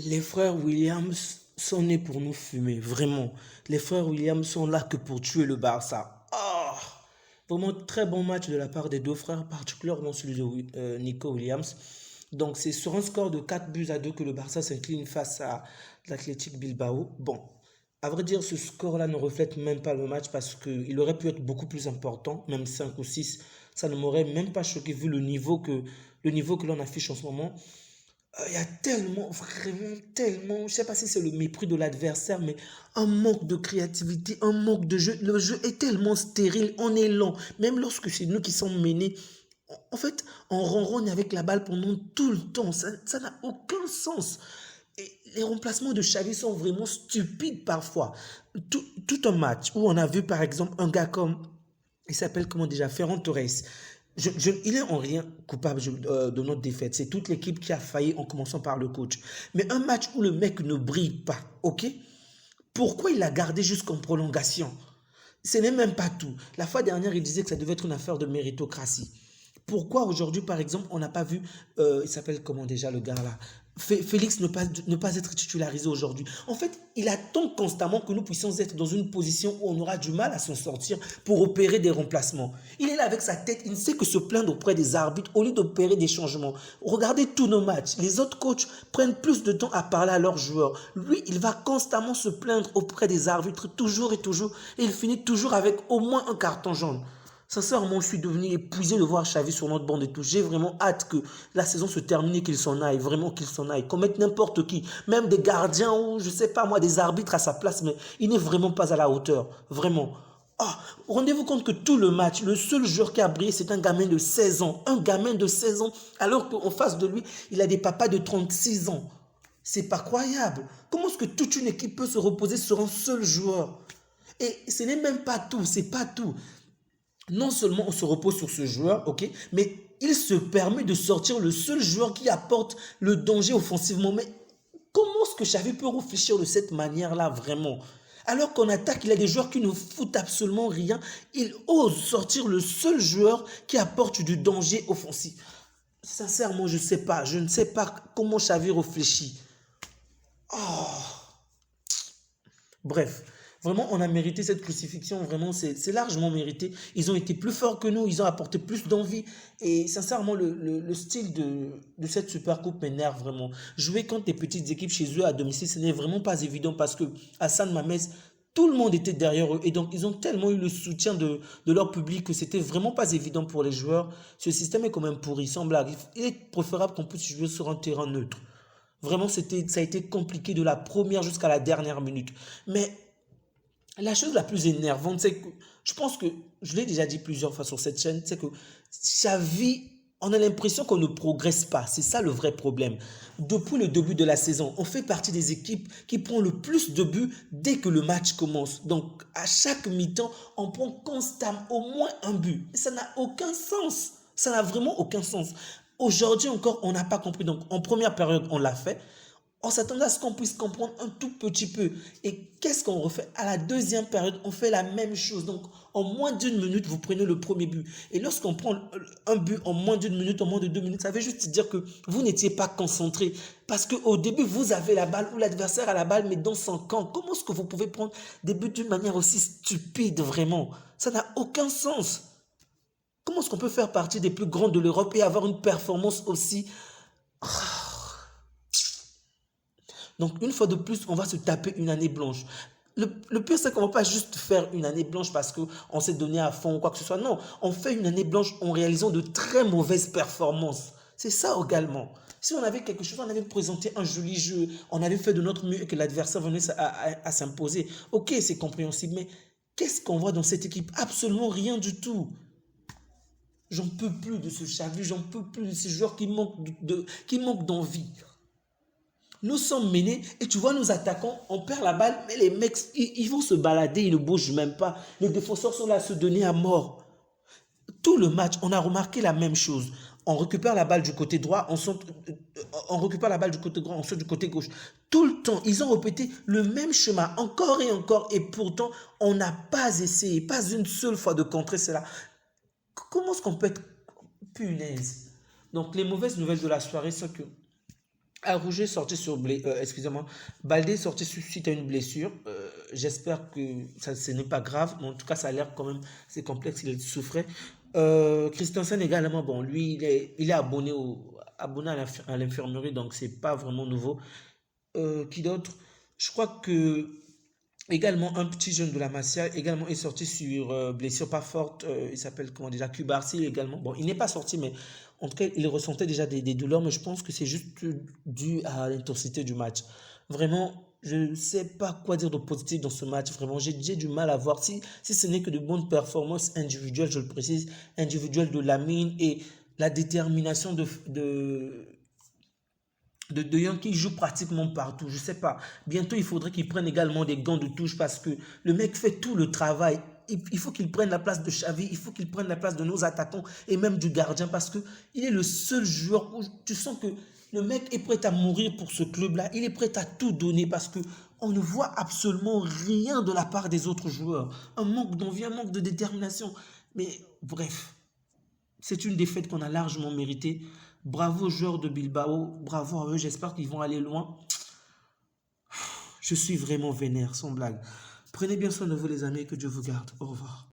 Les frères Williams sont nés pour nous fumer, vraiment. Les frères Williams sont là que pour tuer le Barça. Ah, vraiment très bon match de la part des deux frères, particulièrement celui de Nico Williams. Donc c'est sur un score de 4 buts à 2 que le Barça s'incline face à l'Athletic Bilbao. Bon, à vrai dire, ce score-là ne reflète même pas le match parce qu'il aurait pu être beaucoup plus important, même 5 ou 6. Ça ne m'aurait même pas choqué vu le niveau que l'on affiche en ce moment. Il y a tellement, vraiment tellement, je sais pas si c'est le mépris de l'adversaire, mais un manque de créativité, un manque de jeu. Le jeu est tellement stérile, on est lent. Même lorsque c'est nous qui sommes menés, en fait, on ronronne avec la balle pendant tout le temps. Ça n'a aucun sens. Et les remplacements de Xavi sont vraiment stupides parfois. Tout un match où on a vu par exemple un gars comme, il s'appelle comment déjà, Ferran Torres. Il est en rien coupable de notre défaite. C'est toute l'équipe qui a failli en commençant par le coach. Mais un match où le mec ne brille pas, ok? Pourquoi il l'a gardé jusqu'en prolongation? Ce n'est même pas tout. La fois dernière, il disait que ça devait être une affaire de méritocratie. Pourquoi aujourd'hui, par exemple, on n'a pas vu, il s'appelle comment déjà le gars là, Félix ne pas être titularisé aujourd'hui. En fait, il attend constamment que nous puissions être dans une position où on aura du mal à s'en sortir pour opérer des remplacements. Il est là avec sa tête, il ne sait que se plaindre auprès des arbitres au lieu d'opérer des changements. Regardez tous nos matchs. Les autres coachs prennent plus de temps à parler à leurs joueurs. Lui, il va constamment se plaindre auprès des arbitres, toujours et toujours, et il finit toujours avec au moins un carton jaune. Sincèrement, je suis devenu épuisé de voir Xavi sur notre banc de touche. J'ai vraiment hâte que la saison se termine et qu'il s'en aille, vraiment qu'il s'en aille. Qu'on mette n'importe qui, même des gardiens ou je sais pas moi, des arbitres à sa place, mais il n'est vraiment pas à la hauteur. Vraiment. Ah, rendez-vous compte que tout le match, le seul joueur qui a brillé, c'est un gamin de 16 ans. Un gamin de 16 ans, alors qu'en face de lui, il a des papas de 36 ans. C'est pas croyable. Comment est-ce que toute une équipe peut se reposer sur un seul joueur? Et ce n'est même pas tout, c'est pas tout. Non seulement on se repose sur ce joueur, ok, mais il se permet de sortir le seul joueur qui apporte le danger offensivement. Mais comment est-ce que Xavi peut réfléchir de cette manière-là, vraiment? Alors qu'en attaque, il y a des joueurs qui ne foutent absolument rien. Il ose sortir le seul joueur qui apporte du danger offensif. Sincèrement, je ne sais pas. Je ne sais pas comment Xavi réfléchit. Oh. Bref, vraiment, on a mérité cette crucifixion. Vraiment, c'est largement mérité. Ils ont été plus forts que nous. Ils ont apporté plus d'envie. Et sincèrement, le style de cette Super Coupe m'énerve vraiment. Jouer contre des petites équipes chez eux à domicile, ce n'est vraiment pas évident parce que Hassan Mamez, tout le monde était derrière eux. Et donc, ils ont tellement eu le soutien de leur public que c'était vraiment pas évident pour les joueurs. Ce système est quand même pourri, sans blague. Il est préférable qu'on puisse jouer sur un terrain neutre. Vraiment, ça a été compliqué de la première jusqu'à la dernière minute. Mais la chose la plus énervante, c'est que je pense que je l'ai déjà dit plusieurs fois sur cette chaîne, c'est que Xavi, on a l'impression qu'on ne progresse pas. C'est ça le vrai problème. Depuis le début de la saison, on fait partie des équipes qui prend le plus de buts dès que le match commence. Donc, à chaque mi-temps, on prend constamment au moins un but. Et ça n'a aucun sens. Ça n'a vraiment aucun sens. Aujourd'hui encore, on n'a pas compris. Donc, en première période, on l'a fait. On s'attendait à ce qu'on puisse comprendre un tout petit peu. Et qu'est-ce qu'on refait? À la deuxième période, on fait la même chose. Donc, en moins d'une minute, vous prenez le premier but. Et lorsqu'on prend un but en moins d'une minute, en moins de 2 minutes, ça veut juste dire que vous n'étiez pas concentré. Parce qu'au début, vous avez la balle ou l'adversaire a la balle, mais dans son camp. Comment est-ce que vous pouvez prendre des buts d'une manière aussi stupide, vraiment? Ça n'a aucun sens. Comment est-ce qu'on peut faire partie des plus grands de l'Europe et avoir une performance aussi... Donc, une fois de plus, on va se taper une année blanche. Le pire, c'est qu'on ne va pas juste faire une année blanche parce qu'on s'est donné à fond ou quoi que ce soit. Non, on fait une année blanche en réalisant de très mauvaises performances. C'est ça également. Si on avait quelque chose, on avait présenté un joli jeu, on avait fait de notre mieux et que l'adversaire venait à s'imposer. Ok, c'est compréhensible, mais qu'est-ce qu'on voit dans cette équipe? Absolument rien du tout. J'en peux plus de ce Xavi, j'en peux plus de ces joueurs qui manquent d'envie. Nous sommes menés et tu vois, nous attaquons, on perd la balle, mais les mecs, ils vont se balader, ils ne bougent même pas. Les défenseurs sont là à se donner à mort. Tout le match, on a remarqué la même chose. On récupère la balle du côté droit, on récupère la balle du côté droit, on saute du côté gauche. Tout le temps, ils ont répété le même schéma, encore et encore, et pourtant, on n'a pas essayé, pas une seule fois de contrer cela. Comment est-ce qu'on peut être punaise? Donc, les mauvaises nouvelles de la soirée, c'est que Arouget sorti sur excusez-moi, Baldé sorti suite à une blessure. J'espère que ça ce n'est pas grave, mais en tout cas ça a l'air quand même c'est complexe, il souffrait. Christensen également, bon lui il est abonné à l'infirmerie donc c'est pas vraiment nouveau. Qui d'autre? Je crois que également un petit jeune de la Masia également est sorti sur blessure pas forte. Il s'appelle comment déjà Cubarsi également. Bon, il n'est pas sorti, mais en tout cas, il ressentait déjà des douleurs, mais je pense que c'est juste dû à l'intensité du match. Vraiment, je ne sais pas quoi dire de positif dans ce match. Vraiment, j'ai du mal à voir si ce n'est que de bonnes performances individuelles, je le précise, individuelles de Lamine et la détermination de Young qui joue pratiquement partout. Je sais pas. Bientôt, il faudrait qu'il prenne également des gants de touche parce que le mec fait tout le travail. Il faut qu'il prenne la place de Xavi, il faut qu'il prenne la place de nos attaquants et même du gardien parce que il est le seul joueur où tu sens que le mec est prêt à mourir pour ce club-là. Il est prêt à tout donner parce que on ne voit absolument rien de la part des autres joueurs. Un manque d'envie, un manque de détermination. Mais bref, c'est une défaite qu'on a largement méritée. Bravo aux joueurs de Bilbao, bravo à eux, j'espère qu'ils vont aller loin. Je suis vraiment vénère, sans blague. Prenez bien soin de vous les amis, que Dieu vous garde. Au revoir.